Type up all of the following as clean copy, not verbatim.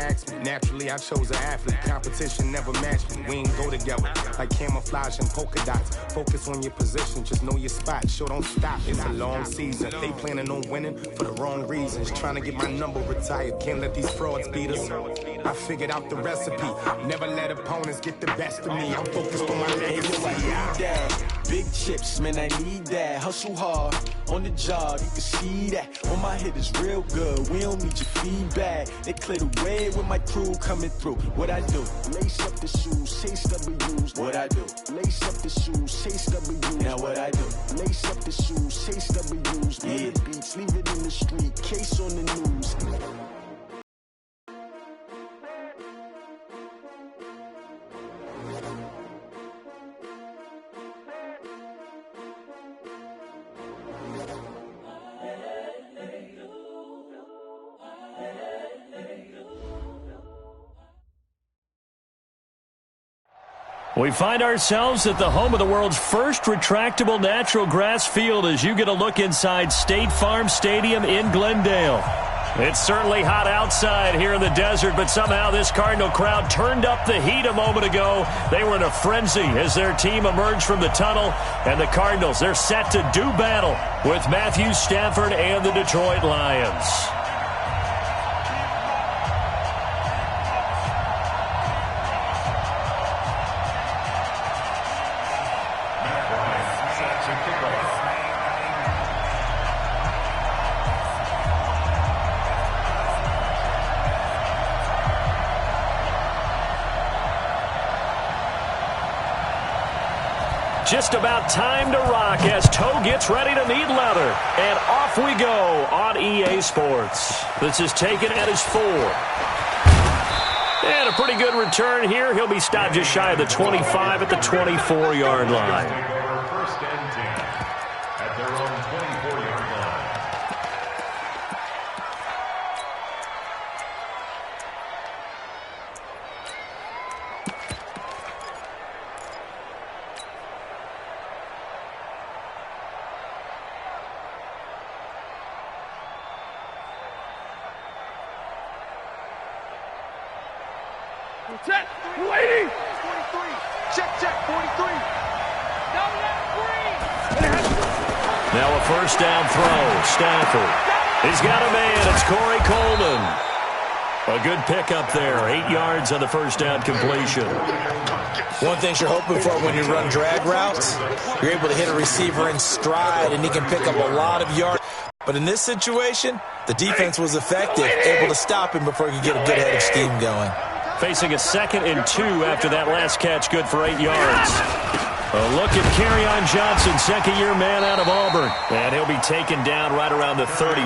ask me. Naturally, I chose an athlete. Competition never matched me. We ain't go together like camouflage and polka dots. Focus on your position, just know your spot. Sure, don't stop. It's a long season. They planning on winning for the wrong reasons. Trying to get my number retired. Can't let these frauds beat us. I figured out the recipe. Never let opponents get the best of me. I'm focused on my legacy. Big chips, man, I need that. Hustle hard on the job, you can see that. On my hit is real good. We don't need your feedback. They clear the way with my crew coming through. What I do? Lace up the shoes, chase W's. What I do? Lace up the shoes, chase W's. Now what I do? Lace up the shoes, chase W's. Yeah. Beats, leave it in the street, case on the news. We find ourselves at the home of the world's first retractable natural grass field as you get a look inside State Farm Stadium in Glendale. It's certainly hot outside here in the desert, but somehow this Cardinal crowd turned up the heat a moment ago. They were in a frenzy as their team emerged from the tunnel, and the Cardinals, they're set to do battle with Matthew Stafford and the Detroit Lions. Just about time to rock as Toe gets ready to meet leather. And off we go on EA Sports. This is taken at his 4. And a pretty good return here. He'll be stopped just shy of the 25 at the 24-yard line. First and 10 at their own 24-yard line. Check, 280. 43. Check, 43. Now a first down throw. Stafford. He's got a man. It's Corey Coleman. A good pickup there. 8 yards on the first down completion. One thing you're hoping for when you run drag routes, you're able to hit a receiver in stride, and he can pick up a lot of yards. But in this situation, the defense was effective, able to stop him before he could get a good head of steam going. Facing a 2nd and 2 after that last catch, good for 8 yards. A look at Kerryon Johnson, second-year man out of Auburn. And he'll be taken down right around the 34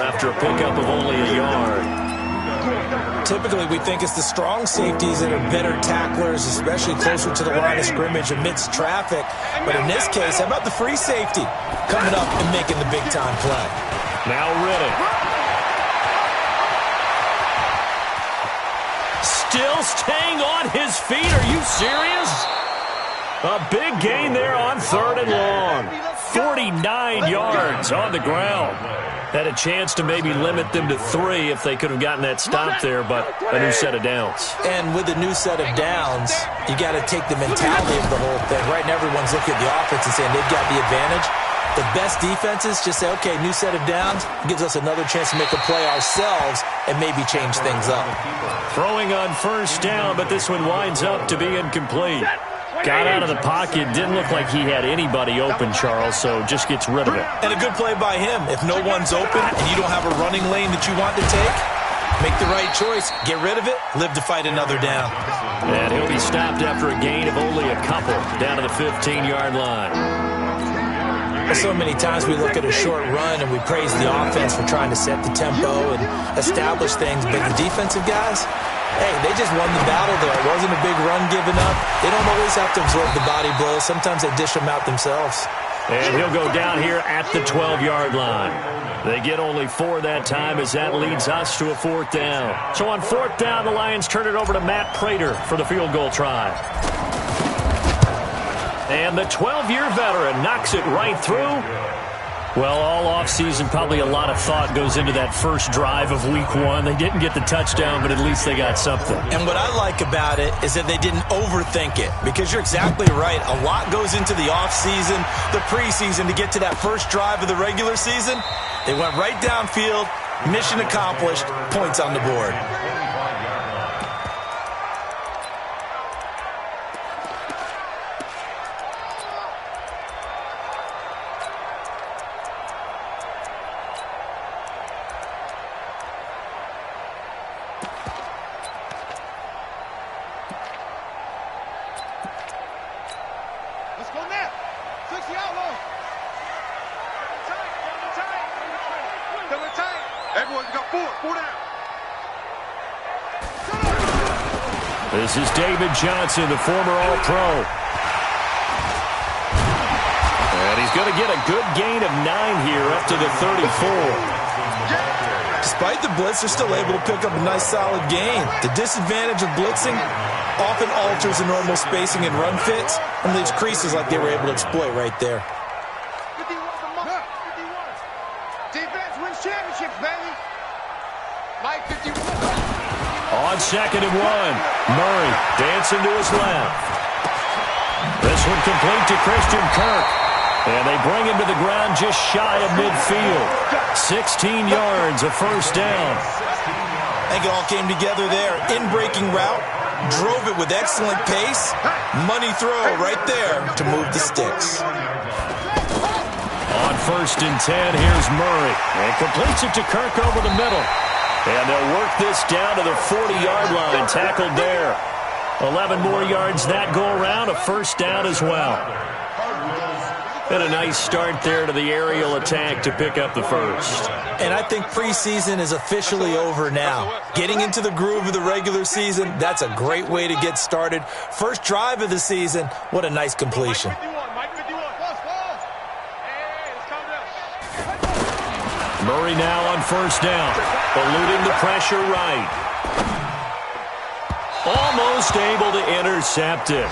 after a pickup of only a yard. Typically, we think it's the strong safeties that are better tacklers, especially closer to the line of scrimmage amidst traffic. But in this case, how about the free safety coming up and making the big-time play? Now Riddick. Still staying on his feet. Are you serious? A big gain there on 3rd and long. 49 yards on the ground. Had a chance to maybe limit them to 3 if they could have gotten that stop there, but a new set of downs. And with a new set of downs, you got to take the mentality of the whole thing. Right now, everyone's looking at the offense and saying they've got the advantage. The best defenses just say, okay, new set of downs, gives us another chance to make a play ourselves and maybe change things up. Throwing on first down, but this one winds up to be incomplete. Got out of the pocket, didn't look like he had anybody open, Charles, so just gets rid of it. And a good play by him. If no one's open and you don't have a running lane that you want to take, make the right choice, get rid of it, live to fight another down. And he'll be stopped after a gain of only a couple, down to the 15-yard line. So many times we look at a short run and we praise the offense for trying to set the tempo and establish things, but the defensive guys, hey, they just won the battle there. It wasn't a big run given up. They don't always have to absorb the body blows. Sometimes they dish them out themselves. And he'll go down here at the 12-yard line. They get only 4 that time as that leads us to a 4th down. So on 4th down, the Lions turn it over to Matt Prater for the field goal try. And the 12-year veteran knocks it right through. Well, all offseason, probably a lot of thought goes into that first drive of week one. They didn't get the touchdown, but at least they got something. And what I like about it is that they didn't overthink it, because you're exactly right. A lot goes into the offseason, the preseason to get to that first drive of the regular season. They went right downfield, mission accomplished, points on the board. This is David Johnson, the former All-Pro. And he's going to get a good gain of 9 here up to the 34. Despite the blitz, they're still able to pick up a nice solid gain. The disadvantage of blitzing often alters the normal spacing and run fits and leaves creases like they were able to exploit right there. 51. Defense wins championships, baby. Mike 51. On 2nd and 1, Murray dancing to his left. This one complete to Christian Kirk. And they bring him to the ground just shy of midfield. 16 yards, a first down. I think it all came together there. In-breaking route, drove it with excellent pace. Money throw right there to move the sticks. On 1st and 10, here's Murray. And completes it to Kirk over the middle. And they'll work this down to the 40-yard line, tackled there. 11 more yards that go around, a first down as well. And a nice start there to the aerial attack to pick up the first. And I think preseason is officially over now. Getting into the groove of the regular season, that's a great way to get started. First drive of the season, what a nice completion. Murray now on first down, eluding the pressure right. Almost able to intercept it.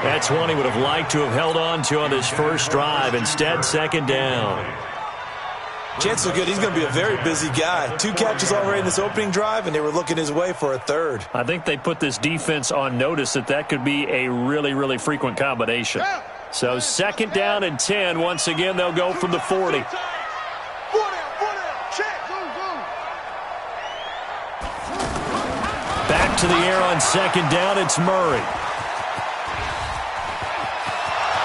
That's one he would have liked to have held on to on his first drive. Instead, second down. Chances are good he's going to be a very busy guy. 2 catches already in this opening drive, and they were looking his way for a third. I think they put this defense on notice that could be a really, really frequent combination. So 2nd down and 10. Once again, they'll go from the 40. Back to the air on 2nd down, it's Murray.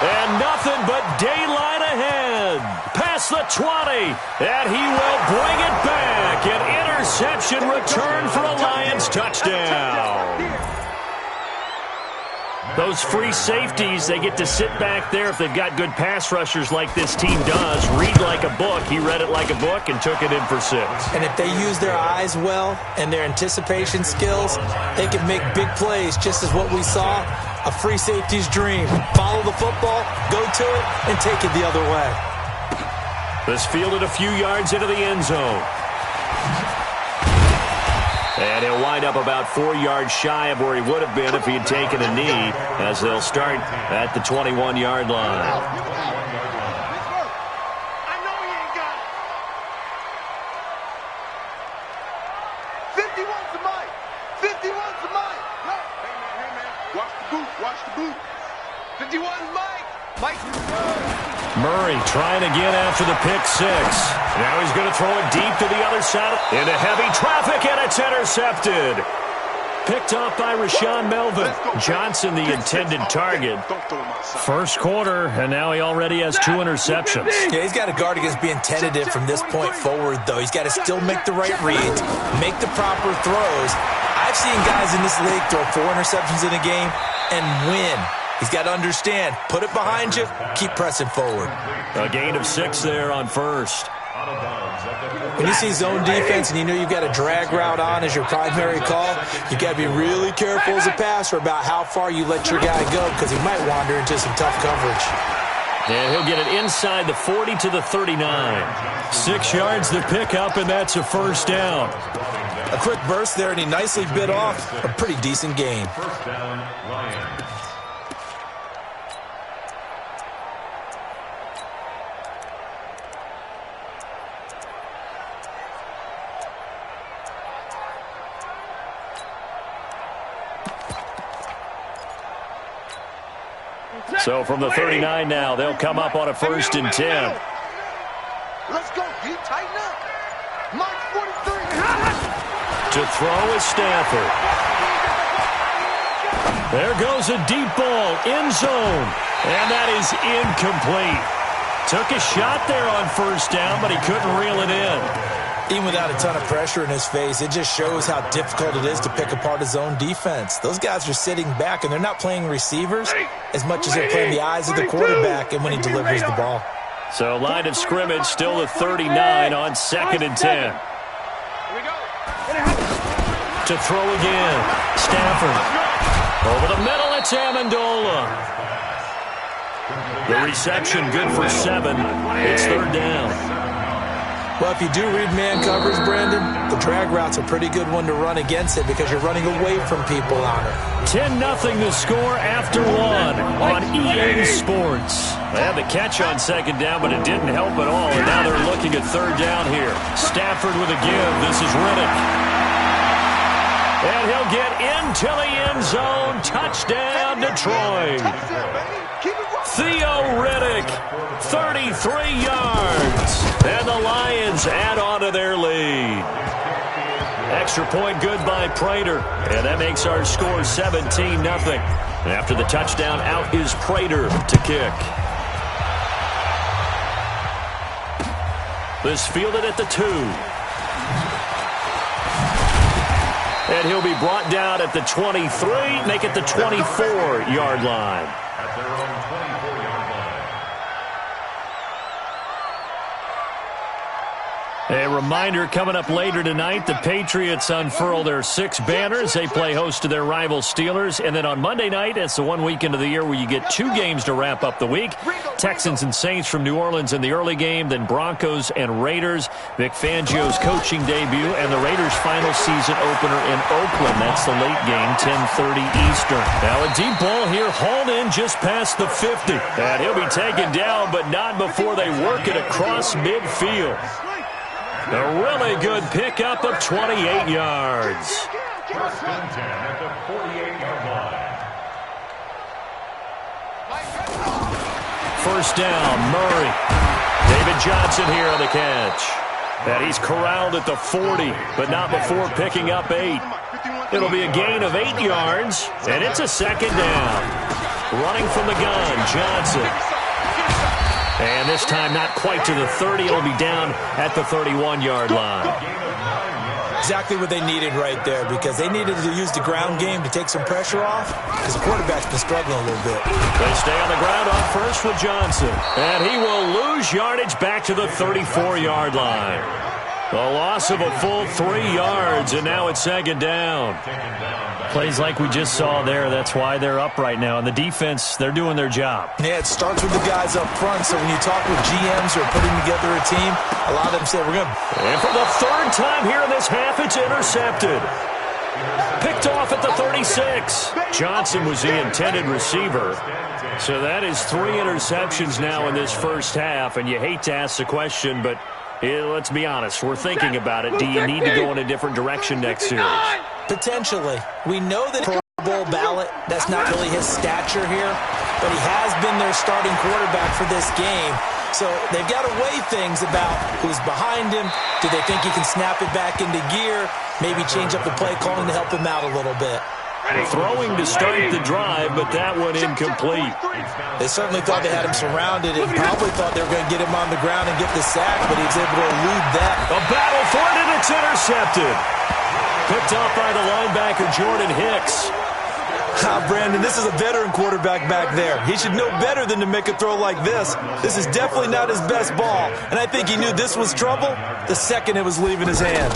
And nothing but daylight ahead. Past the 20, and he will bring it back. An interception return for a Lions touchdown. Those free safeties, they get to sit back there if they've got good pass rushers like this team does. Read like a book. He read it like a book and took it in for 6. And if they use their eyes well and their anticipation skills, they can make big plays, just as what we saw, a free safety's dream. Follow the football, go to it, and take it the other way. This fielded a few yards into the end zone. And he'll wind up about 4 yards shy of where he would have been if he had taken a knee, as they'll start at the 21-yard line. I know he ain't got it. 51's the mic. 51's the mic. Hey, man. Watch the boot. Watch the boot. 51's Mike. Murray trying again after the pick 6. Now he's going to throw it deep to the other side into heavy traffic, and it's intercepted. Picked off by Rashawn Melvin. Johnson, the intended target. First quarter, and now he already has 2 interceptions. Yeah, he's got to guard against being tentative from this point forward, though. He's got to still make the right reads, make the proper throws. I've seen guys in this league throw 4 interceptions in a game and win. He's got to understand, put it behind you, keep pressing forward. A gain of 6 there on first. When you see zone defense and you know you've got a drag route on as your primary call, you got to be really careful as a passer about how far you let your guy go, because he might wander into some tough coverage. And he'll get it inside the 40 to the 39. 6 yards the pickup, and that's a first down. A quick burst there, and he nicely bit off a pretty decent gain. First down, Lions. So from the 39 now, they'll come up on a 1st and 10. Let's go, D. Tighten up. Mark 43. To throw is Stafford. There goes a deep ball, end zone. And that is incomplete. Took a shot there on 1st down, but he couldn't reel it in. Even without a ton of pressure in his face, it just shows how difficult it is to pick apart his own defense. Those guys are sitting back, and they're not playing receivers as much as they're playing the eyes of the quarterback and when he delivers the ball. So line of scrimmage still the 39 on 2nd and 10. To throw again, Stafford. Over the middle, it's Amendola. The reception good for 7. It's 3rd down. Well, if you do read man coverage, Brandon, the drag route's a pretty good one to run against it because you're running away from people on it. 10-0 the score after 1 on EA Sports. They had the catch on 2nd down, but it didn't help at all. And now they're looking at 3rd down here. Stafford with a give. This is Riddick. And he'll get into the end zone. Touchdown, Detroit. Theo Riddick, 33 yards. And the Lions add on to their lead. Extra point good by Prater. And that makes our score 17-0. After the touchdown, out is Prater to kick. This fielded at the 2. And he'll be brought down at the 23, make it the 24-yard line. At their own 24-yard line. A reminder coming up later tonight, the Patriots unfurl their 6 banners. They play host to their rival Steelers. And then on Monday night, it's the one weekend of the year where you get 2 games to wrap up the week. Texans and Saints from New Orleans in the early game, then Broncos and Raiders. Vic Fangio's coaching debut and the Raiders' final season opener in Oakland. That's the late game, 10:30 Eastern. Now a deep ball here, hauled in just past the 50. And he'll be taken down, but not before they work it across midfield. A really good pickup of 28 yards. 1st and 10 at the 48-yard line. 1st down, Murray. David Johnson here on the catch. And he's corralled at the 40, but not before picking up 8. It'll be a gain of 8 yards, and it's a 2nd down. Running from the gun, Johnson. And this time not quite to the 30. It'll be down at the 31-yard line. Exactly what they needed right there because they needed to use the ground game to take some pressure off because the quarterback's been struggling a little bit. They stay on the ground on first with Johnson. And he will lose yardage back to the 34-yard line. A loss of a full 3 yards, and now it's 2nd down. Plays like we just saw there. That's why they're up right now. And the defense, they're doing their job. Yeah, it starts with the guys up front. So when you talk with GMs who are putting together a team, a lot of them say, we're going to... And for the 3rd time here in this half, it's intercepted. Picked off at the 36. Johnson was the intended receiver. So that is 3 interceptions now in this first half. And you hate to ask the question, but let's be honest. We're thinking about it. Do you need to go in a different direction next series? Potentially. We know that Pro Bowl ballot, that's not really his stature here, but he has been their starting quarterback for this game. So they've got to weigh things about who's behind him. Do they think he can snap it back into gear? Maybe change up the play calling to help him out a little bit. Throwing to start the drive, but that one incomplete. They certainly thought they had him surrounded and probably thought they were going to get him on the ground and get the sack, but he was able to elude that. A battle for it, and it's intercepted. Picked off by the linebacker, Jordan Hicks. Brandon, this is a veteran quarterback back there. He should know better than to make a throw like this. This is definitely not his best ball, and I think he knew this was trouble the second it was leaving his hand.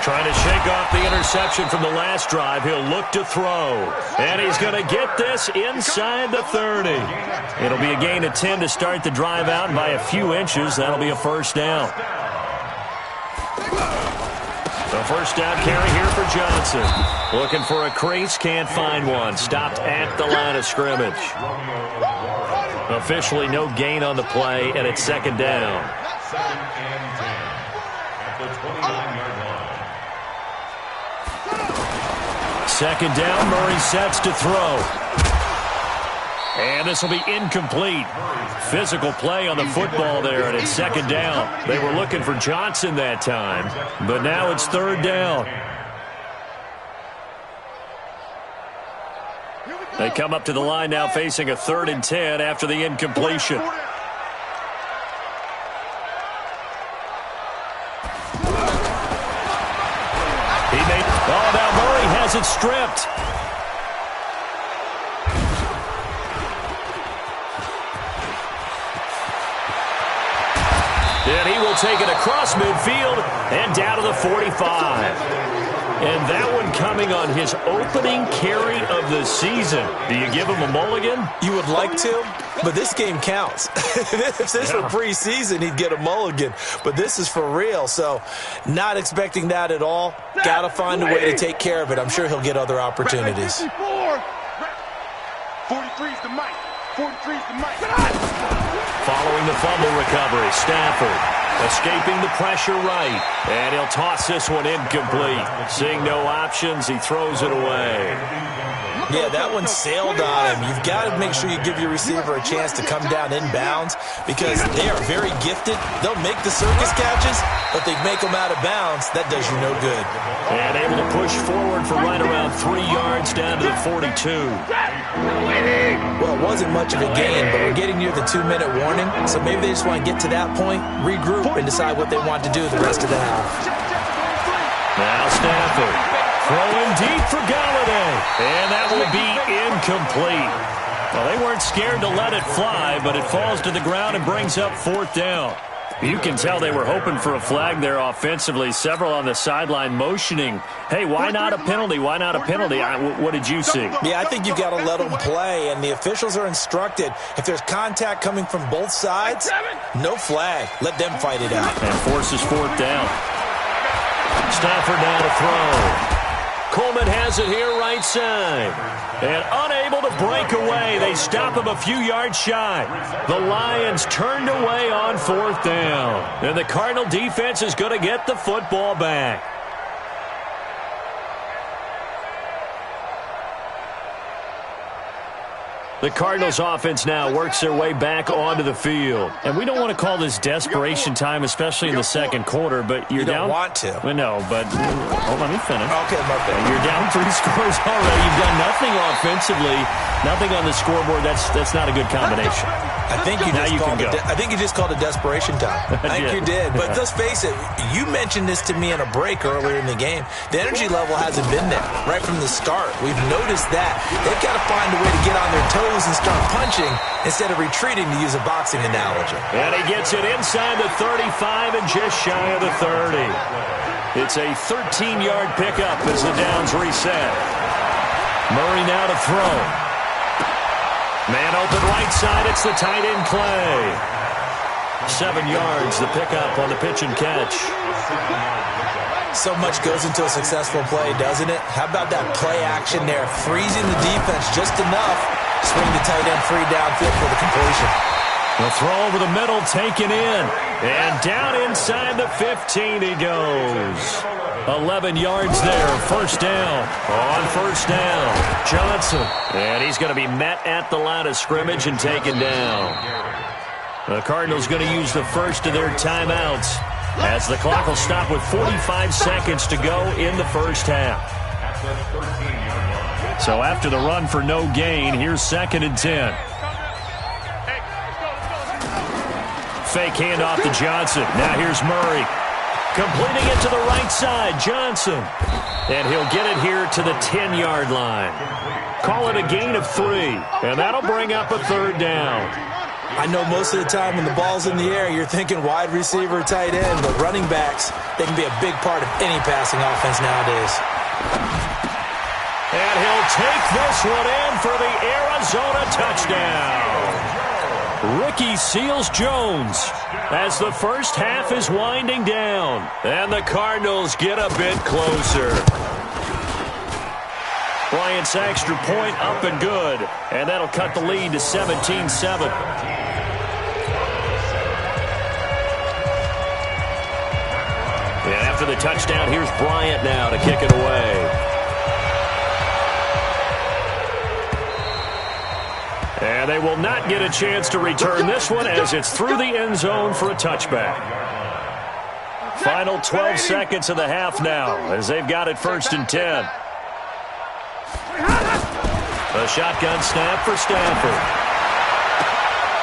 Trying to shake off the interception from the last drive. He'll look to throw. And he's going to get this inside the 30. It'll be a gain of 10 to start the drive out, and by a few inches, that'll be a 1st down. The 1st down carry here for Johnson. Looking for a crease, can't find one. Stopped at the line of scrimmage. Officially no gain on the play, and it's 2nd down. 2nd and 10 at the 29-yard line. 2nd down, Murray sets to throw. And this will be incomplete. Physical play on the football there, and it's second down. They were looking for Johnson that time, but now it's third down. They come up to the line now facing a 3rd and 10 after the incompletion. Now Murray has it stripped. And he will take it across midfield and down to the 45. And that one coming on his opening carry of the season. Do you give him a mulligan? You would like to, but this game counts. If this were preseason, he'd get a mulligan. But this is for real, so not expecting that at all. Got to find a way to take care of it. I'm sure he'll get other opportunities. 43's the mic. 43's the mic. Following the fumble recovery, Stafford escaping the pressure right. And he'll toss this one incomplete. Seeing no options, he throws it away. Yeah, that one sailed on him. You've got to make sure you give your receiver a chance to come down inbounds because they are very gifted. They'll make the circus catches, but they make them out of bounds. That does you no good. And able to push forward for right around 3 yards down to the 42. Well, it wasn't much of a gain, but we're getting near the 2-minute warning, so maybe they just want to get to that point, regroup, and decide what they want to do the rest of the half. Now Stafford throwing deep for Galladay, and that will be incomplete. Well, they weren't scared to let it fly, but it falls to the ground and brings up 4th down. You can tell they were hoping for a flag there offensively. Several on the sideline motioning, hey, why not a penalty? Why not a penalty? What did you see? Yeah, I think you've got to let them play, and the officials are instructed. If there's contact coming from both sides, no flag. Let them fight it out. And forces 4th down. Stafford now to throw. Coleman has it here right side. And unable to break away. They stop him a few yards shy. The Lions turned away on 4th down. And the Cardinal defense is going to get the football back. The Cardinals offense now works their way back onto the field. And we don't want to call this desperation time, especially in the second quarter, but you're down. You don't want to. Well, no, but let me finish. Okay, my bad. You're down 3 scores already. You've done nothing offensively, nothing on the scoreboard. That's not a good combination. I think you just called it desperation time. I think you did. But let's face it, you mentioned this to me in a break earlier in the game. The energy level hasn't been there right from the start. We've noticed that. They've got to find a way to get on their toes and start punching instead of retreating, to use a boxing analogy. And he gets it inside the 35 and just shy of the 30. It's a 13-yard pickup as the downs reset. Murray now to throw. Man open right side, it's the tight end Clay. 7 yards, the pickup on the pitch and catch. So much goes into a successful play, doesn't it? How about that play action there? Freezing the defense just enough. Swing the tight end free downfield for the completion. The throw over the middle, taken in. And down inside the 15 he goes. 11 yards there, 1st down. On 1st down, Johnson. And he's going to be met at the line of scrimmage and taken down. The Cardinals going to use the first of their timeouts as the clock will stop with 45 seconds to go in the first half. So after the run for no gain, here's 2nd and 10. Fake handoff to Johnson. Now here's Murray. Completing it to the right side, Johnson. And he'll get it here to the 10-yard line. Call it a gain of 3, and that'll bring up a 3rd down. I know most of the time when the ball's in the air, you're thinking wide receiver, tight end, but running backs, they can be a big part of any passing offense nowadays. And he'll take this one in for the Arizona touchdown. Ricky Seals-Jones as the first half is winding down. And the Cardinals get a bit closer. Bryant's extra point up and good. And that'll cut the lead to 17-7. And after the touchdown, here's Bryant now to kick it away. And they will not get a chance to return this one as it's through the end zone for a touchback. Final 12 seconds of the half now as they've got it 1st and 10. A shotgun snap for Stafford.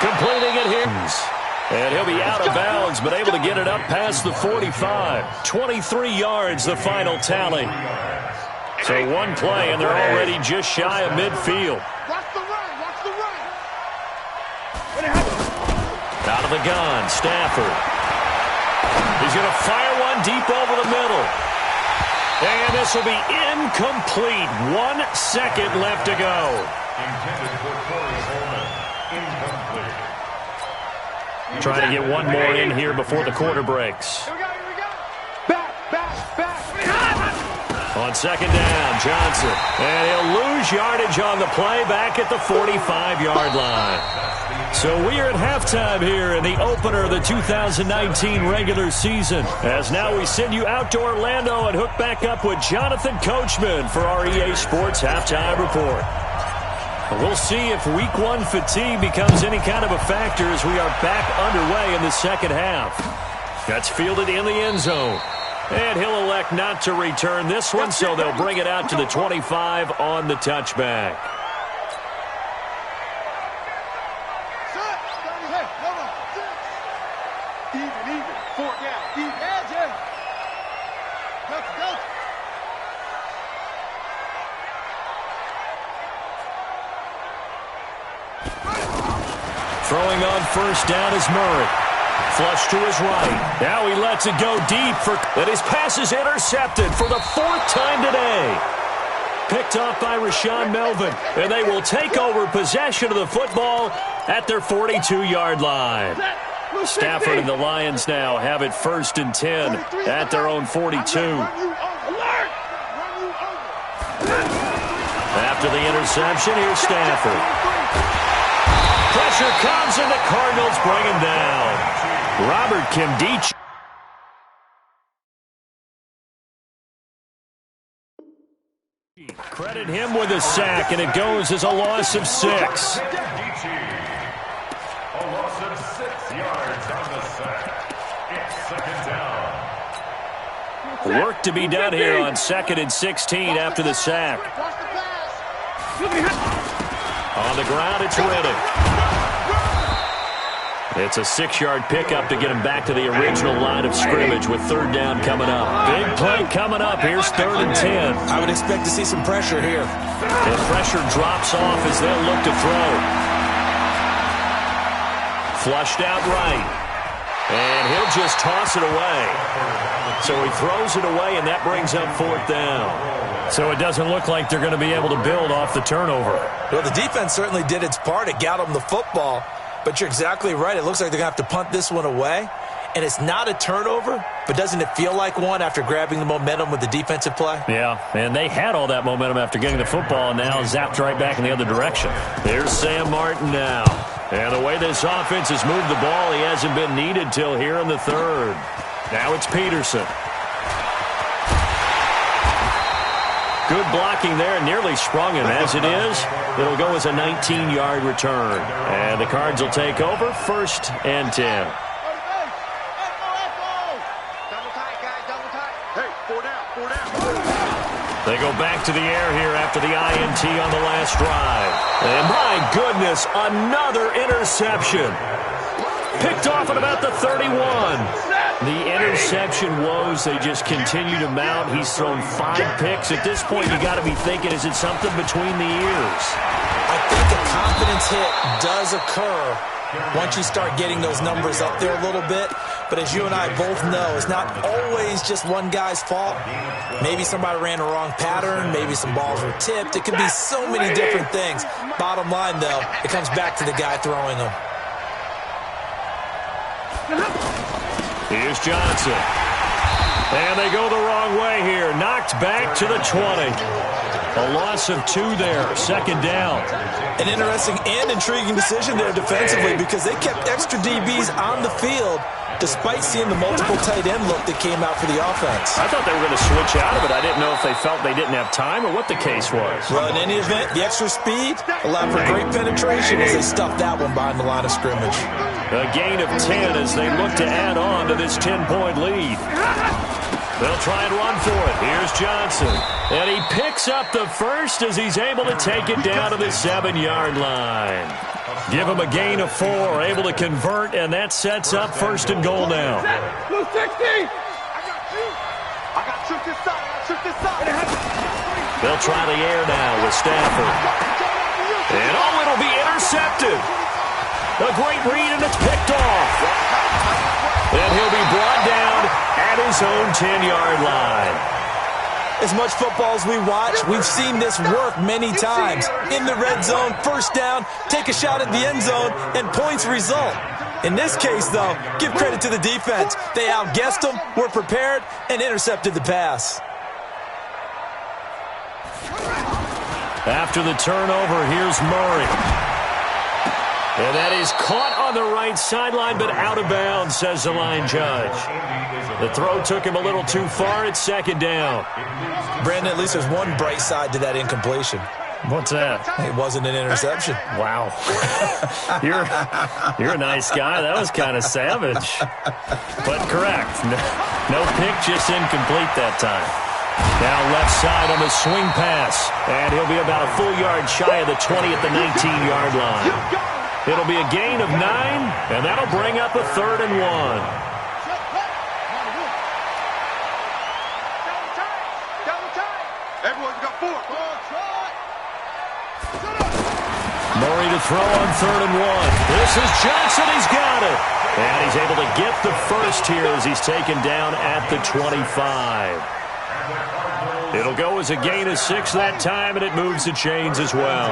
Completing it here. And he'll be out of bounds, but able to get it up past the 45. 23 yards, the final tally. So one play, and they're already just shy of midfield. Watch the run, watch the run. Out of the gun, Stafford. He's going to fire one deep over the middle. And this will be incomplete. 1 second left to go. Intended for Corey Holman. Incomplete. Trying to get one more in here before the quarter breaks. Here we go. Back. On 2nd down, Johnson. And he'll lose yardage on the play back at the 45-yard line. So we are at halftime here in the opener of the 2019 regular season. As now we send you out to Orlando and hook back up with Jonathan Coachman for our EA Sports Halftime Report. We'll see if Week 1 fatigue becomes any kind of a factor as we are back underway in the second half. That's fielded in the end zone. And he'll elect not to return this one, so they'll bring it out to the 25 on the touchback. Even. 4 down. Even. Go. Throwing on 1st down is Murray. Flush to his right. Now he lets it go deep, and his pass is intercepted for the 4th time today. Picked off by Rashawn Melvin, and they will take over possession of the football at their 42-yard line. Stafford and the Lions now have it 1st and 10 at their own 42. After the interception, here's Stafford. Pressure comes, and the Cardinals bring him down. Robert Kimdichie. Credit him with a sack, and it goes as a loss of 6. A loss of 6 yards on the sack. It's 2nd down. Work to be done here on 2nd and 16 after the sack. On the ground, it's Riddick. It's a 6-yard pickup to get him back to the original line of scrimmage with 3rd down coming up. Big play coming up. Here's 3rd and 10. I would expect to see some pressure here. And pressure drops off as they'll look to throw. Flushed out right. And he'll just toss it away. So he throws it away, and that brings up 4th down. So it doesn't look like they're going to be able to build off the turnover. Well, the defense certainly did its part. It got them the football. But you're exactly right. It looks like they're going to have to punt this one away. And it's not a turnover, but doesn't it feel like one after grabbing the momentum with the defensive play? Yeah, and they had all that momentum after getting the football, and now zapped right back in the other direction. There's Sam Martin now. And the way this offense has moved the ball, he hasn't been needed till here in the 3rd. Now it's Peterson. Good blocking there, nearly sprung him. As it is, it'll go as a 19-yard return. And the Cards will take over 1st and 10. Double tight, guys, double tight. Hey, 4 down. They go back to the air here after the INT on the last drive. And my goodness, another interception. Picked off at about the 31. The interception woes, they just continue to mount. He's thrown 5 picks. At this point, you got to be thinking, is it something between the ears? I think a confidence hit does occur once you start getting those numbers up there a little bit. But as you and I both know, it's not always just one guy's fault. Maybe somebody ran the wrong pattern. Maybe some balls were tipped. It could be so many different things. Bottom line, though, it comes back to the guy throwing them. Here's Johnson. And they go the wrong way here. Knocked back to the 20. A loss of 2 there, second down. An interesting and intriguing decision there defensively because they kept extra DBs on the field despite seeing the multiple tight end look that came out for the offense. I thought they were going to switch out of it. I didn't know if they felt they didn't have time or what the case was. Well, in any event, the extra speed allowed for great penetration as they stuffed that one behind the line of scrimmage. A gain of 10 as they look to add on to this 10-point lead. They'll try and run for it. Here's Johnson. And he picks up the first as he's able to take it down to the 7-yard line. Give him a gain of 4, able to convert, and that sets up first and goal now. Blue 60! I got shoot this side. They'll try the air now with Stafford. And it'll be intercepted. A great read, and it's picked off. And he'll be brought down at his own 10-yard line. As much football as we watch, we've seen this work many times. In the red zone, first down, take a shot at the end zone, and points result. In this case, though, give credit to the defense. They outguessed them, were prepared, and intercepted the pass. After the turnover, here's Murray. And that is caught on the right sideline, but out of bounds, says the line judge. The throw took him a little too far. It's second down. Brandon, at least there's one bright side to that incompletion. What's that? It wasn't an interception. Wow. You're a nice guy. That was kind of savage. But correct. No pick, just incomplete that time. Now left side on the swing pass. And he'll be about a full yard shy of the 20 at the 19-yard line. It'll be a gain of 9, and that'll bring up a 3rd and 1. Everyone's got 4. Murray to throw on 3rd and 1. This is Johnson. He's got it. And he's able to get the first here as he's taken down at the 25. It'll go as a gain of 6 that time, and it moves the chains as well.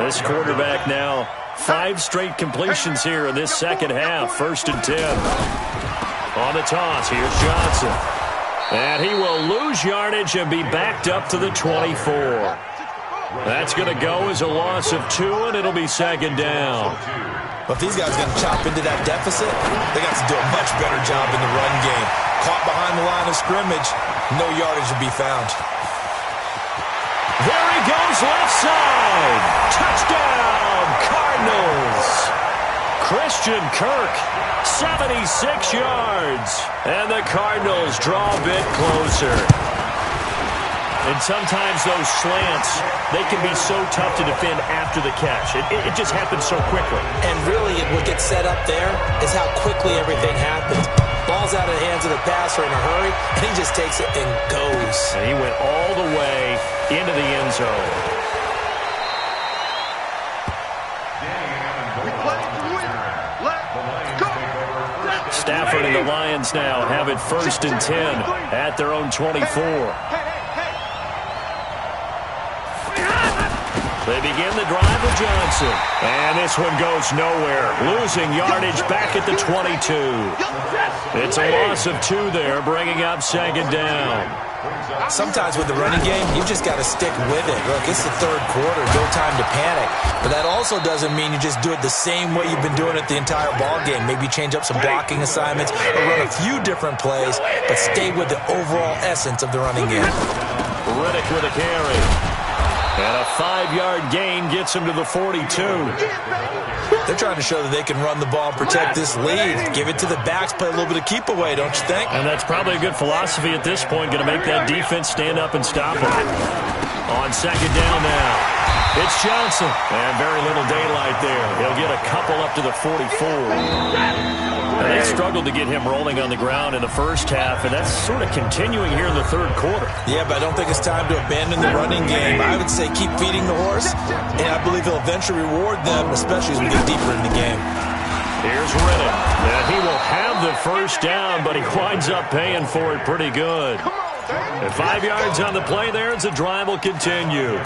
This quarterback now 5 straight completions here in this second half. 1st and 10. On the toss, here's Johnson. And he will lose yardage and be backed up to the 24. That's going to go as a loss of 2, and it'll be second down. Well, if these guys are going to chop into that deficit, they got to do a much better job in the run game. Caught behind the line of scrimmage, no yardage to be found. There he goes, left side. Touchdown, Cardinals. Christian Kirk, 76 yards. And the Cardinals draw a bit closer. And sometimes those slants, they can be so tough to defend after the catch. It just happens so quickly. And really, what gets set up there is how quickly everything happens. Ball's out of the hands of the passer in a hurry, and he just takes it and goes. And he went all the way into the end zone. Stafford and the Lions now have it 1st and 10 at their own 24. They begin the drive with Johnson. And this one goes nowhere. Losing yardage back at the 22. It's a loss of 2 there, bringing up second down. Sometimes with the running game, you've just got to stick with it. Look, it's the 3rd quarter, no time to panic. But that also doesn't mean you just do it the same way you've been doing it the entire ball game. Maybe change up some blocking assignments or run a few different plays, but stay with the overall essence of the running game. Riddick with a carry. And a 5-yard gain gets him to the 42. They're trying to show that they can run the ball and protect this lead. Give it to the backs, play a little bit of keep away, don't you think? And that's probably a good philosophy at this point, going to make that defense stand up and stop it. On second down now, it's Johnson. And very little daylight there. He'll get a couple up to the 44. And they struggled to get him rolling on the ground in the first half, and that's sort of continuing here in the 3rd quarter. Yeah, but I don't think it's time to abandon the running game. I would say keep feeding the horse, and I believe he'll eventually reward them, especially as we get deeper in the game. Here's Riddick. And he will have the first down, but he winds up paying for it pretty good. And 5 yards on the play there as the drive will continue.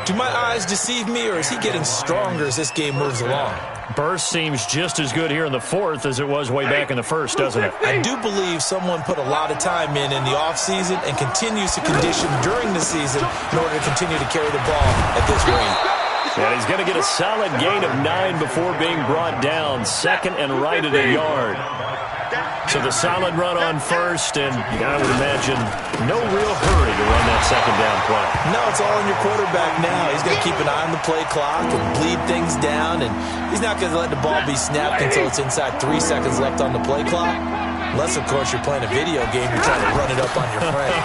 Do my eyes deceive me, or is he getting stronger as this game moves along? Burst seems just as good here in the fourth as it was way back in the first, doesn't it? I do believe someone put a lot of time in the offseason and continues to condition during the season in order to continue to carry the ball at this rate. And he's going to get a solid gain of 9 before being brought down, second and right at a yard. So the solid run on first, and I would imagine no real hurry to run that second down play. No, it's all on your quarterback now. He's going to keep an eye on the play clock and bleed things down, and he's not going to let the ball be snapped until it's inside 3 seconds left on the play clock. Unless, of course, you're playing a video game, you're trying to run it up on your friend.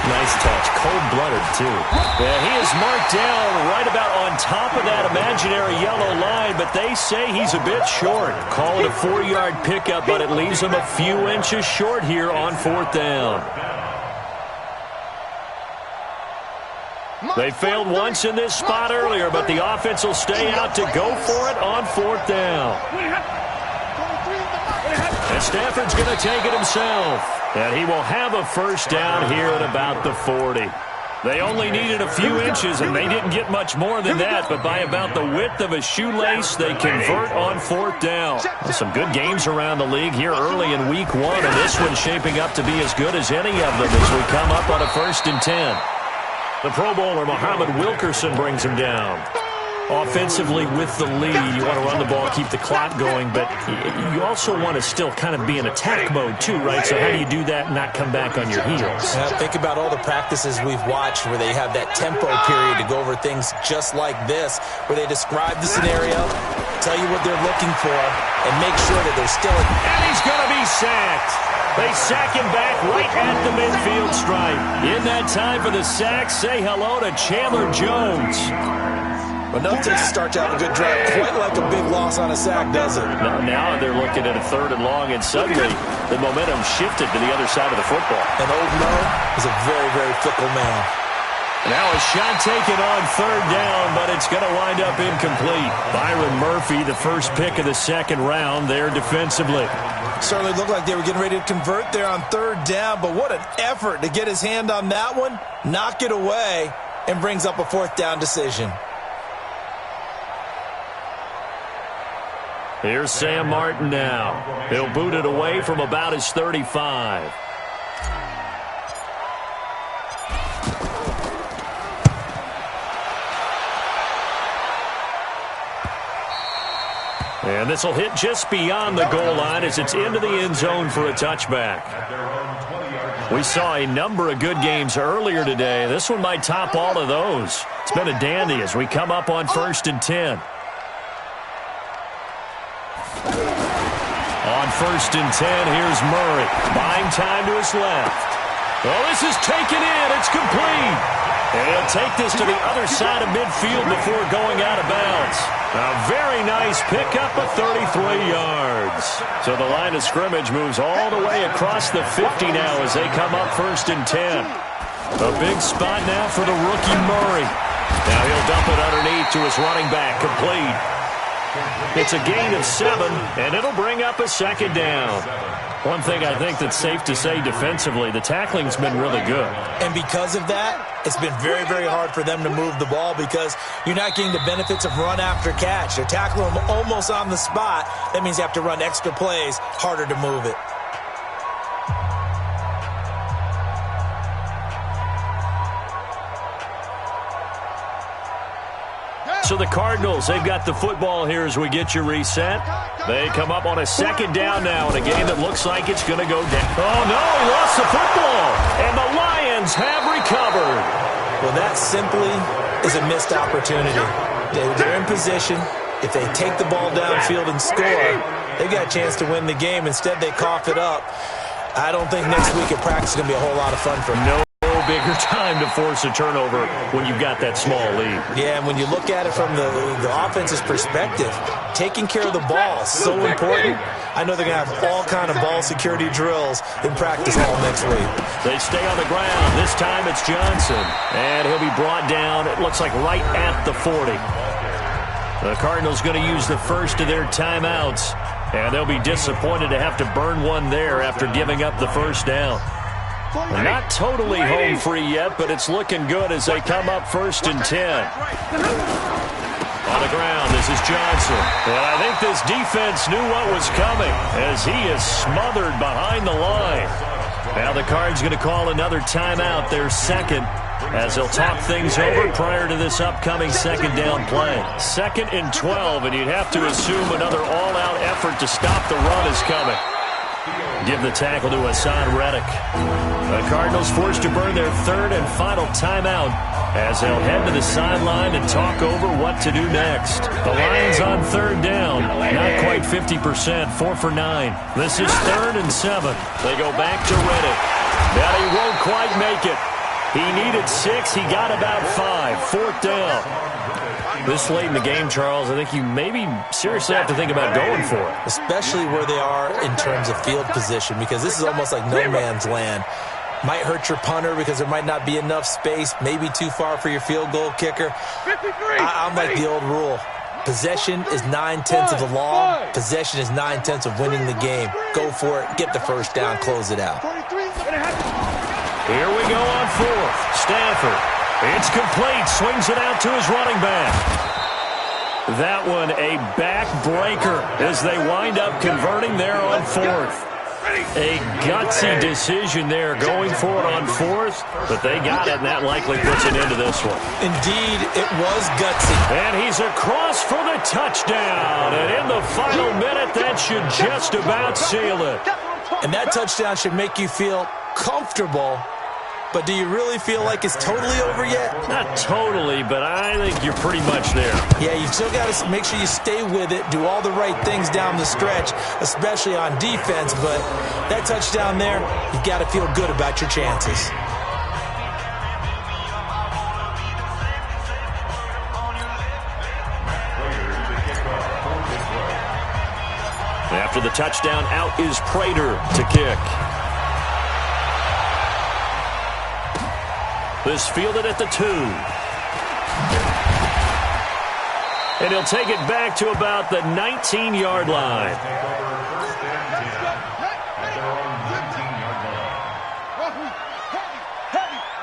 Nice touch. Cold-blooded, too. Yeah, he is marked down right about on top of that imaginary yellow line, but they say he's a bit short. Call it a 4-yard pickup, but it leaves him a few inches short here on 4th down. They failed once in this spot earlier, but the offense will stay out to go for it on 4th down. And Stafford's going to take it himself. And he will have a first down here at about the 40. They only needed a few inches, and they didn't get much more than that. But by about the width of a shoelace, they convert on 4th down. Some good games around the league here early in week 1, and this one's shaping up to be as good as any of them as we come up on a 1st and 10. The Pro Bowler, Muhammad Wilkerson, brings him down. Offensively with the lead, you want to run the ball, keep the clock going, but you also want to still kind of be in attack mode too, right? So how do you do that and not come back on your heels? Think about all the practices we've watched where they have that tempo period to go over things just like this, where they describe the scenario, tell you what they're looking for, and make sure that they're still... And he's going to be sacked. They sack him back right at the midfield stripe. In that time for the sack, say hello to Chandler Jones. Enough to start to have a good drive. Quite like a big loss on a sack, does it? Now they're looking at a 3rd and long, and suddenly the momentum shifted to the other side of the football. And Old Mo is a very, very fickle man. Now a shot taken on 3rd down, but it's going to wind up incomplete. Byron Murphy, the first pick of the 2nd round there defensively. Certainly looked like they were getting ready to convert there on 3rd down, but what an effort to get his hand on that one, knock it away, and brings up a 4th down decision. Here's Sam Martin now. He'll boot it away from about his 35. And this will hit just beyond the goal line as it's into the end zone for a touchback. We saw a number of good games earlier today. This one might top all of those. It's been a dandy as we come up on 1st and 10. On 1st and 10, here's Murray. Buying time to his left. Oh, this is taken in. It's complete. And he'll take this to the other side of midfield before going out of bounds. A very nice pickup of 33 yards. So the line of scrimmage moves all the way across the 50 now as they come up 1st and 10. A big spot now for the rookie Murray. Now he'll dump it underneath to his running back, complete. It's a gain of 7, and it'll bring up a 2nd down. One thing I think that's safe to say defensively, the tackling's been really good. And because of that, it's been very, very hard for them to move the ball because you're not getting the benefits of run after catch. They're tackling them almost on the spot. That means you have to run extra plays, harder to move it. So the Cardinals, they've got the football here as we get you reset. They come up on a 2nd down now in a game that looks like it's going to go down. Oh, no, he lost the football. And the Lions have recovered. Well, that simply is a missed opportunity. They're in position. If they take the ball downfield and score, they've got a chance to win the game. Instead, they cough it up. I don't think next week at practice is going to be a whole lot of fun for them. No bigger time to force a turnover when you've got that small lead. Yeah, and when you look at it from the offense's perspective, taking care of the ball is so important. I know they're going to have all kind of ball security drills in practice all next week. They stay on the ground. This time it's Johnson. And he'll be brought down, it looks like right at the 40. The Cardinals going to use the first of their timeouts. And they'll be disappointed to have to burn one there after giving up the first down. Not totally home free yet, but it's looking good as they come up 1st and 10. On the ground, this is Johnson. And I think this defense knew what was coming as he is smothered behind the line. Now the Cards going to call another timeout, their second, as they'll talk things over prior to this upcoming second down play. 2nd and 12, and you'd have to assume another all-out effort to stop the run is coming. Give the tackle to Hassan Reddick. The Cardinals forced to burn their 3rd and final timeout as they'll head to the sideline and talk over what to do next. The Lions on 3rd down, not quite 50%, 4 for 9. This is 3rd and 7. They go back to Reddick. But he won't quite make it. He needed 6. He got about 5. 4th down. This late in the game, Charles, I think you maybe seriously have to think about going for it. Especially where they are in terms of field position, because this is almost like no man's land. Might hurt your punter because there might not be enough space, maybe too far for your field goal kicker. I'm like the old rule. Possession is 9/10 of the law. Possession is 9/10 of winning the game. Go for it. Get the first down. Close it out. Here we go on 4th. Stanford. It's complete. Swings it out to his running back. That one a backbreaker as they wind up converting there on 4th. A gutsy decision there going for it on 4th, but they got it, and that likely puts an end to this one. Indeed, it was gutsy. And he's across for the touchdown. And in the final minute, that should just about seal it. And that touchdown should make you feel comfortable. But do you really feel like it's totally over yet? Not totally, but I think you're pretty much there. Yeah, you still got to make sure you stay with it, do all the right things down the stretch, especially on defense. But that touchdown there, you've got to feel good about your chances. After the touchdown, out is Prater to kick. This fielded at the 2. And he'll take it back to about the 19-yard line.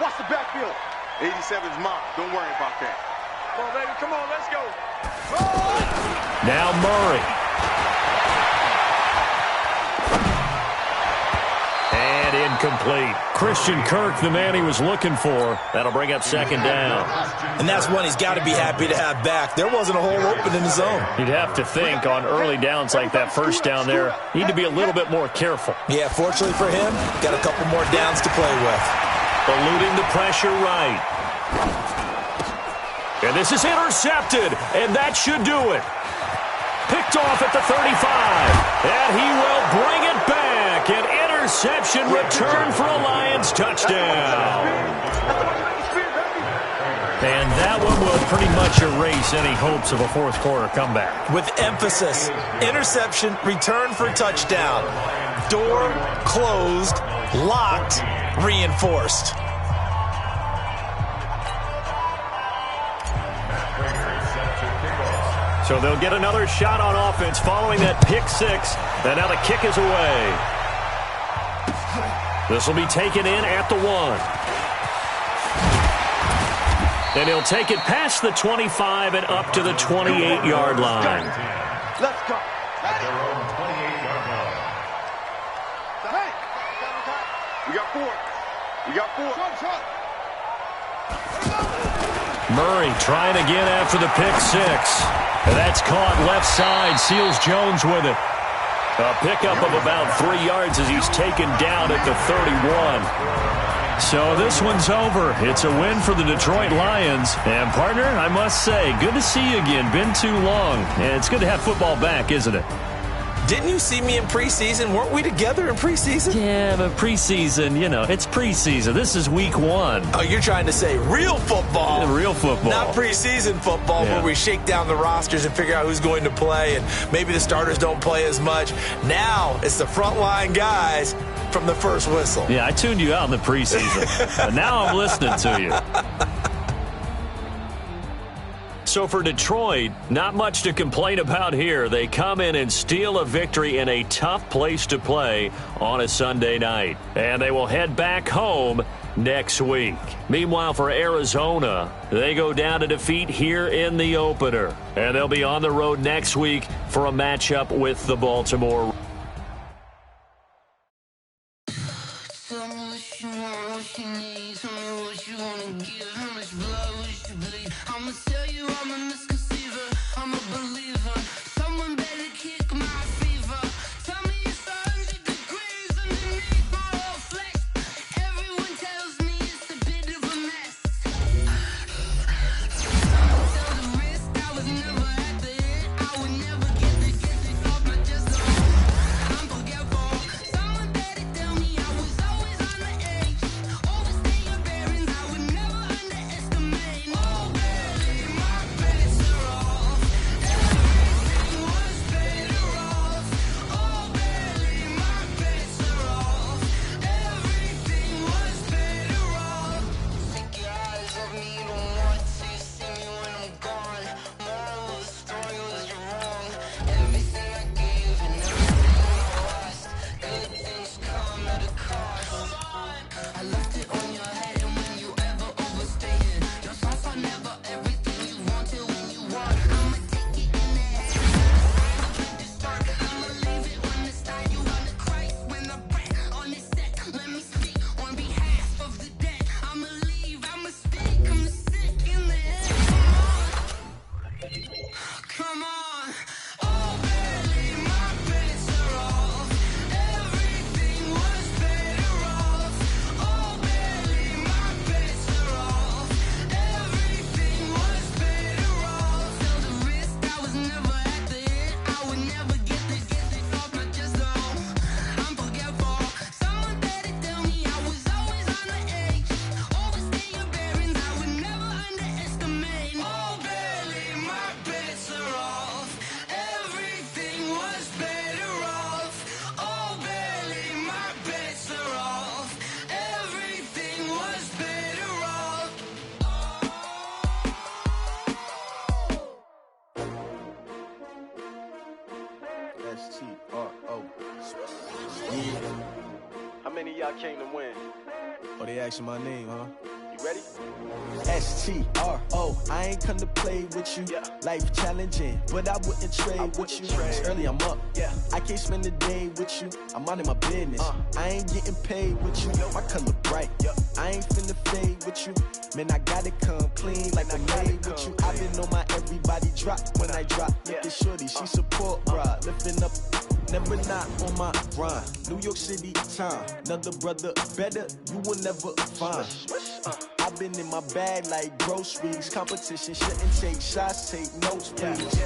Watch the backfield. 87's mine. Don't worry about that. Come on, baby. Come on, let's go. Now Murray. And incomplete. Christian Kirk, the man he was looking for. That'll bring up 2nd down. And that's one he's got to be happy to have back. There wasn't a hole open in the zone. You'd have to think on early downs like that first down there, need to be a little bit more careful. Yeah, fortunately for him, got a couple more downs to play with. Eluding the pressure right. And this is intercepted, and that should do it. Picked off at the 35, and he will bring it back. An interception return for a Lions touchdown. And that one will pretty much erase any hopes of a fourth-quarter comeback. With emphasis, interception, return for touchdown. Door closed, locked, reinforced. So they'll get another shot on offense following that pick 6. And now the kick is away. This will be taken in at the 1. And he'll take it past the 25 and up to the 28-yard line. Let's go. At their own 28-yard line. We got 4. We got 4. Murray trying again after the pick 6. And that's caught left side. Seals Jones with it. A pickup of about 3 yards as he's taken down at the 31. So this one's over. It's a win for the Detroit Lions. And, partner, I must say, good to see you again. Been too long. And it's good to have football back, isn't it? Didn't you see me in preseason? Weren't we together in preseason? Yeah, but preseason, you know, it's preseason. This is week 1. Oh, you're trying to say real football. Real football. Not preseason football where we shake down the rosters and figure out who's going to play, and maybe the starters don't play as much. Now it's the frontline guys from the first whistle. Yeah, I tuned you out in the preseason. But now I'm listening to you. So for Detroit, not much to complain about here. They come in and steal a victory in a tough place to play on a Sunday night. And they will head back home next week. Meanwhile, for Arizona, they go down to defeat here in the opener. And they'll be on the road next week for a matchup with the Baltimore. Tell me what you want, what you need. Tell me what you wanna give. How much blood would you bleed? I'ma tell you I'm a misconceiver. I'm a believer. Someone better kick my fever. Tell me it's 100 degrees underneath my whole flesh. Everyone tells me it's a bit of a mess. Tell the risk I was never at the end. I would never get the off my chest. I'm forgetful. Someone better tell me I was always on the edge. Overstay your bearings, I would never underestimate. Oh, barely, my bets are off. Everything was better off. Oh, barely, my bets are off. Everything was better off. Take your eyes off me, don't want to see me when I'm gone. Moral of the story was you're wrong. Everything I gave and everything I lost. Good things come at a cost. I left it on your head, and when you ever overstay it, your thoughts are never everything you wanted when you want. I'ma take it in the head. I'ma leave it when it's time. You wanna Christ when I break on this set. Let me speak on behalf of the dead. I'ma leave, I'ma speak, I'm sick in the head. Come on. Oh, barely, my bets are off. Everything was better off. Oh, barely, my bets are off. Everything was better off. Tell the risk I was never at the end. I would never get this off my chest. I'm forgetful. Someone better tell me I was always on the edge. Overstay your bearings, I would never underestimate. Oh, barely, my bets are off. Everything was better off. Oh, barely, my bets are off. Everything was better off. S-T-R-O. Yeah. How many of y'all came to win? Oh, they asking my name, huh? You ready? S-T-R-O. I ain't come to play with you. Yeah. Life challenging, but I wouldn't trade with you. It's early, I'm up. Yeah. I can't spend the day with you. I'm minding my business. I ain't getting paid with you. My color bright. I ain't finna fade with you. Man, I gotta come clean like I'm made with you. I've been on my everybody drop when I drop. Look at shorty, she support ride. Lifting up, never not on my grind. New York City time. Another brother better, you will never find. I've been in my bag like groceries. Competition shouldn't take shots, take notes, please.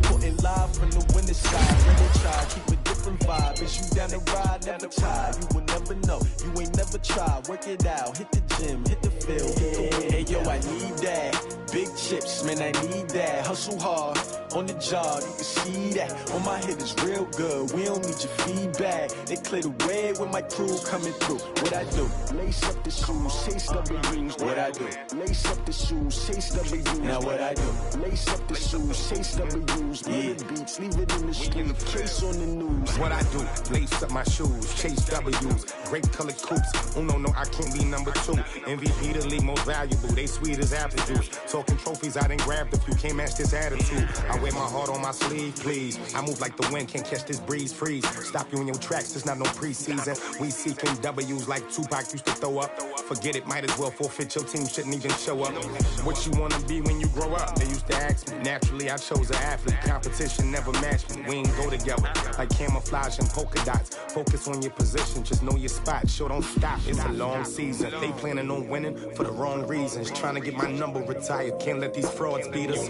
Putting live from the winning side. Really try, keep a different vibe. Is you down the ride, never tired. You will never know, you ain't never tried. Work it out, hit the gym, hit the field, hit the win. Hey yo, I need that. Big chips, man, I need that. Hustle hard, on the job, you can see that. On my head is real good, we don't need your feedback. They clear the way with my crew coming through. What I do? Lace up the shoes, chase W's. What I do? Lace up the shoes, chase W's. Now what I do? Lace up the shoes, chase W's. Yeah. Beats, leave it in the street, case on the news. What I do, lace up my shoes, chase W's, great colored coops. Oh no, I can't be number 2. MVP the league most valuable, they sweet as apple juice. Talking trophies, I didn't grab the few, can't match this attitude. I wear my heart on my sleeve, please. I move like the wind, can't catch this breeze, freeze. Stop you in your tracks, there's not no preseason. We seeking W's like Tupac used to throw up. Forget it, might as well forfeit, your team shouldn't even show up. What you wanna be when you grow up? They used to ask me. Naturally, I chose an athlete, competition never matched me. We ain't go together, like camouflage and polka dots. Focus on your position, just know your spot. Sure, don't stop, it's a long season. They planning on winning for the wrong reasons. Trying to get my number retired, can't let these frauds beat us.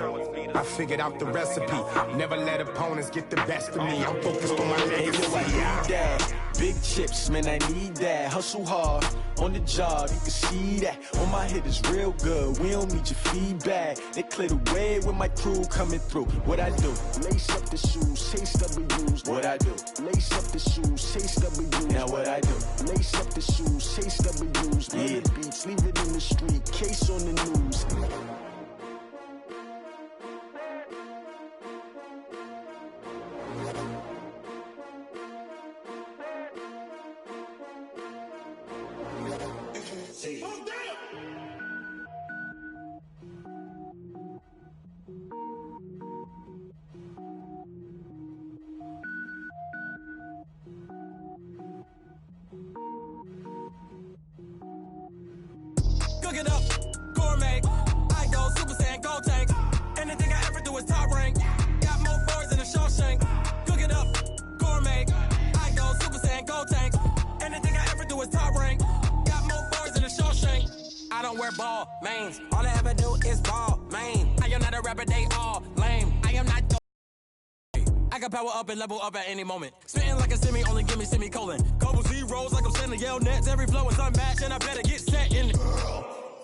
I figured out the recipe, never let opponents get the best of me. I'm focused on my legacy. I need that. Big chips, man, I need that. Hustle hard, on the job, you can see that. On my head is real good, we don't need your feedback. They clear the way with my crew coming through. What I do? Lace up the shoes, chase W's. What I do? Lace up the shoes, chase W's. Now what I do? Lace up the shoes, chase W's. Yeah. Beats, leave it in the street, case on the news. it up, gourmet. I go Super Saiyan, gold tank. Anything I ever do is top rank. Got more boys than a Shawshank. Cook it up, gourmet. I go Super Saiyan, gold tank. Anything I ever do is top rank. Got more boys than a Shawshank. I don't wear ball mains. All I ever do is ball main. I am not a rapper, they all lame. I am not. I can power up and level up at any moment. Spitting like a semi, only give me semicolon. Couple zeros like I'm sending yell nets. Every flow is unmatched and I better get set in.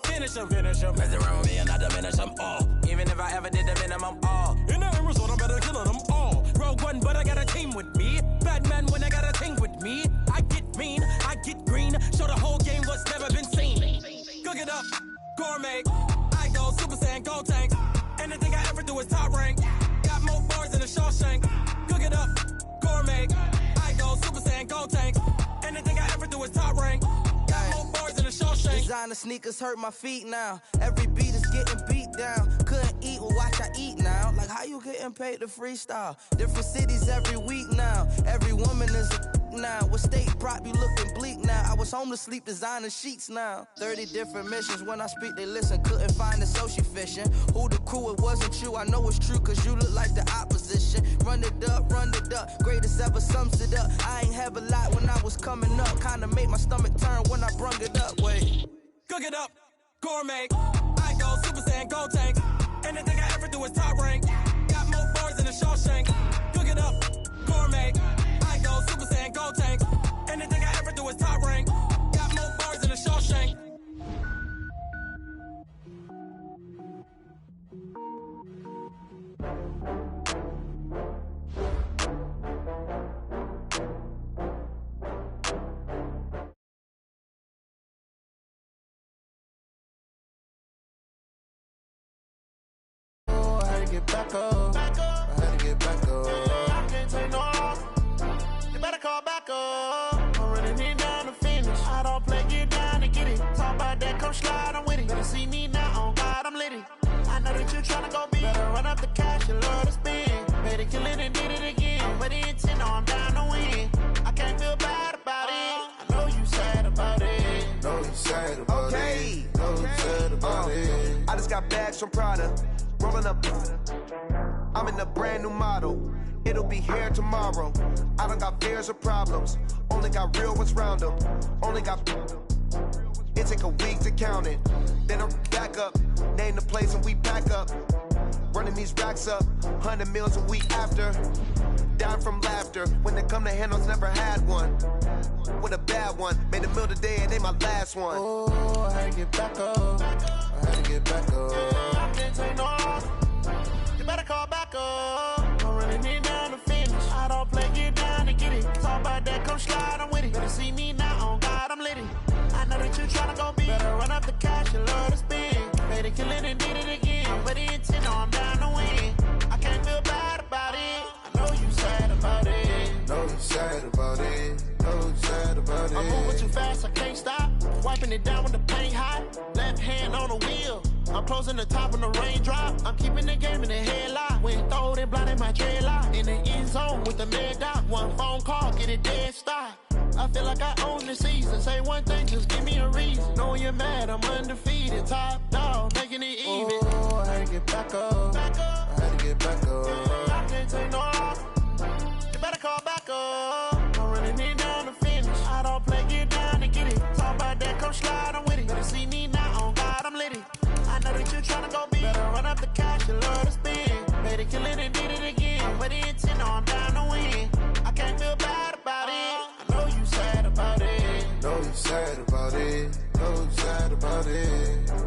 Finish them. Mess around with me and I diminish them all. Even if I ever did the minimum all. In the end result, I better kill them all. Rogue One, but I got a team with me. Batman when I got a team with me. I get mean, I get green. Show the whole game what's never been seen. Cook it up, gourmet. I go Super Saiyan, gold tank. Anything I ever do is top rank. Got more bars than a Shawshank. Cook it up, gourmet. I go Super Saiyan, gold tank. Anything I ever do is top rank. Got more bars than a Shawshank. Designer sneakers hurt my feet now. Every beat is getting beat down. Couldn't eat, well watch I eat now. Like how you getting paid to freestyle? Different cities every week now. Every woman is a now. With state prop, you looking bleak now. I was home to sleep, designer sheets now. 30 different missions. When I speak, they listen. Couldn't find it, so she fishing. Who the crew? It wasn't you. I know it's true, cause you look like the opposition. Run it up, greatest ever sums it up. I ain't have a lot when I was coming up. Kinda made my stomach turn when I brung it up. Wait. Cook it up, gourmet. I go Super Saiyan, gold tank. Anything I ever do is top rank. Got more bars than a Shawshank. Cook it up, gourmet. I go Super Saiyan, gold tank. Anything I ever do is top rank. Got more bars than a Shawshank. Get back up. I had to get back up. I can't take no loss. You better call back up. I'm running it down to finish. I don't play, get down to get it. Talk about that, come slide, I'm with it. Better see me now, on God, I'm lit it. I know that you're trying to go big. Better run up the cash, you love to spend. Better kill it and did it again. But the intent, no, I'm down to win. I can't feel bad about it. I know you sad about it. Know you sad about it. Know you sad about it. I just got bags from Prada. Rolling up, I'm in a brand new model. It'll be here tomorrow. I don't got fears or problems. Only got real ones round them. Only got. It take a week to count it. Then I'm back up. Name the place and we pack up. Running these racks up. 100 meals a week after. Down from laughter. When they come to handles, never had one. With a bad one. Made a meal today and they my last one. Oh, I had to get back up. I had to get back up. I can't take no loss. You better call back up. I'm running it down to finish. I don't play, get down to get it. Talk about that, come slide, I'm with it. Better see me now, on God, I'm lit it. I know that you're trying to go big. Better run up the cash, you love to spend. Better kill it and did it again. But the intent, no, I'm down to win. I can't feel bad about it. I know you sad about it. Know you sad about it. Know you sad about it. I'm moving too fast, I can't stop. Wiping it down with the paint hot. Left hand on the wheel. I'm closing the top on the raindrop. I'm keeping the game in the headlock. When throwed and blinded my dreadlock. In the end zone with the mad dot. One phone call, get it dead stop. I feel like I own the season. Say one thing, just give me a reason. Knowing you're mad, I'm undefeated. Top dog, making it even. Oh, I had to get back up. I had to get back up. I can't take no loss. You better call back up. I'm running it down to finish. I don't play, get down to get it. Talk about that, come slide, I'm with it. Better see me now, on God, I'm lit it. I know that you're trying to go big. Better run up the cash, you love to spend. Better kill it and did it again. But the intent, no, I'm down to win. I can't feel bad about it. I know you sad about it. Know you sad about it. Know you sad about it.